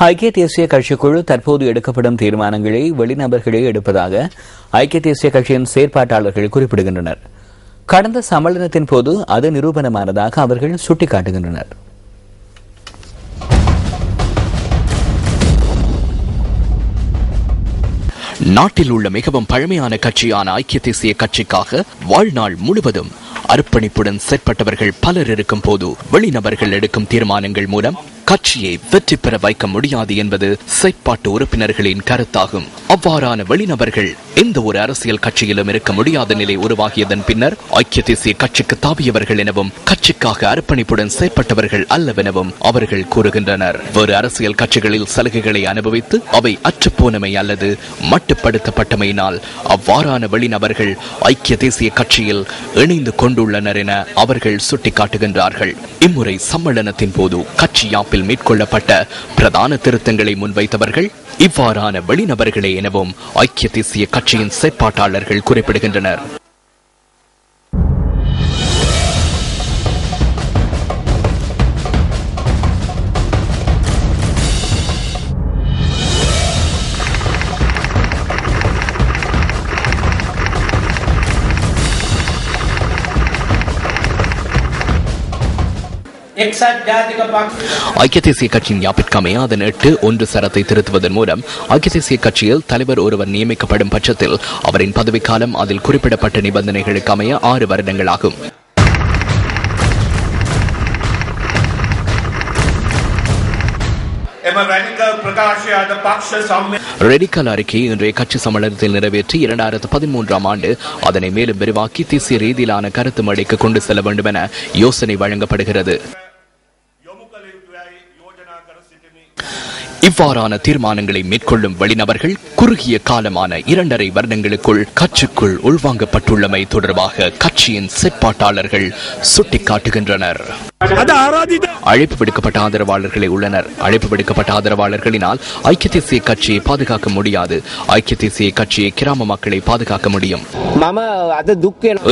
ஐக்கிய தேசிய கட்சிக்குழு தற்போது எடுக்கப்படும் தீர்மானங்களை வெளிநபர்களே எடுப்பதாக ஐக்கிய தேசிய கட்சியின் செயற்பாட்டாளர்கள் குறிப்பிடுகின்றனர். கடந்த சம்மேளனத்தின் போது அது நிரூபணமானதாக அவர்கள் சுட்டிக்காட்டுகின்றனர். நாட்டில் உள்ள மிகவும் பழமையான கட்சியான ஐக்கிய தேசிய கட்சிக்காக வாழ்நாள் முழுவதும் அர்ப்பணிப்புடன் செயற்பட்டவர்கள் பலர் இருக்கும் போது வெளிநபர்கள் எடுக்கும் தீர்மானங்கள் மூலம் கட்சியை வெற்றி பெற வைக்க முடியாது என்பது செயற்பாட்டு உறுப்பினர்களின் கருத்தாகும். அவ்வாறான வெளிநபர்கள் எந்த ஒரு அரசியல் கட்சியிலும் இருக்க முடியாத நிலை உருவாகியதன் பின்னர் ஐக்கிய தேசிய கட்சிக்கு தாவியவர்கள் எனவும் கட்சிக்காக அர்ப்பணிப்புடன் செயற்பட்டவர்கள் அல்லவெனவும் அவர்கள் கூறுகின்றனர். வேறு அரசியல் கட்சிகளில் சலுகைகளை அனுபவித்து அவை அற்றுப்போனமை அல்லது மட்டுப்படுத்தப்பட்டமையினால் அவ்வாறான வெளிநபர்கள் ஐக்கிய தேசிய கட்சியில் இணைந்து கொண்டுள்ளனர் என அவர்கள் சுட்டிக்காட்டுகின்றார்கள். இம்முறை சம்மேளனத்தின் போது கட்சி யாப்பில் மேற்கொள்ளப்பட்ட பிரதான திருத்தங்களை முன்வைத்தவர்கள் இவ்வாறான வெளிநபர்களே எனவும் ஐக்கிய தேசிய கட்சியின் செயற்பாட்டாளர்கள் குறிப்பிடுகின்றனர். ஐக்கிய தேசிய கட்சியின் யாப்பிற்கமைய அதன் 8(1) சரத்தை திருத்துவதன் மூலம் ஐக்கிய தேசிய கட்சியில் தலைவர் ஒருவர் நியமிக்கப்படும் பட்சத்தில் அவரின் பதவிக்காலம் அதில் குறிப்பிடப்பட்ட நிபந்தனைகளுக்கு அமைய 6 வருடங்களாகும். ரெடிக்கல் அறிக்கையை இன்றைய கட்சி சம்மேளனத்தில் நிறைவேற்றி 2013ஆம் ஆண்டு அதனை மேலும் விரிவாக்கி தேசிய ரீதியிலான கருத்து மேடைக்கு கொண்டு செல்ல வேண்டும் என யோசனை வழங்கப்படுகிறது. இவ்வாறான தீர்மானங்களை மேற்கொள்ளும் வெளிநபர்கள் குறுகிய காலமான 2.5 வருடங்களுக்குள் கட்சிக்குள் உள்வாங்கப்பட்டுள்ளமை தொடர்பாக கட்சியின் செயற்பாட்டாளர்கள் சுட்டிக்காட்டுகின்றனர். அழைப்பு விடுக்கப்பட்ட ஆதரவாளர்களே உள்ளனர். அழைப்பு விடுக்கப்பட்ட ஆதரவாளர்களினால் ஐக்கிய தேசிய கட்சியை பாதுகாக்க முடியாது. ஐக்கிய தேசிய கட்சியை கிராம மக்களை பாதுகாக்க முடியும்.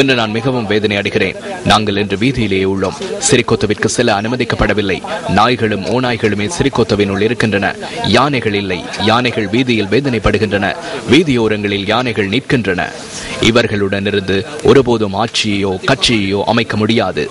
இன்று நான் மிகவும் வேதனை அடைகிறேன். நாங்கள் இன்று வீதியிலேயே உள்ளோம். சிறிகொத்தவிற்கு செல்ல அனுமதிக்கப்படவில்லை. நாய்களும் ஓநாய்களுமே சிறிகொத்தவினுள் இருக்கின்றன. யானைகள் இல்லை. யானைகள் வீதியில் வேதனைப்படுகின்றன. வீதியோரங்களில் யானைகள் நிற்கின்றன. இவர்களுடன் இருந்து ஒருபோதும் ஆட்சியையோ கட்சியையோ அமைக்க முடியாது.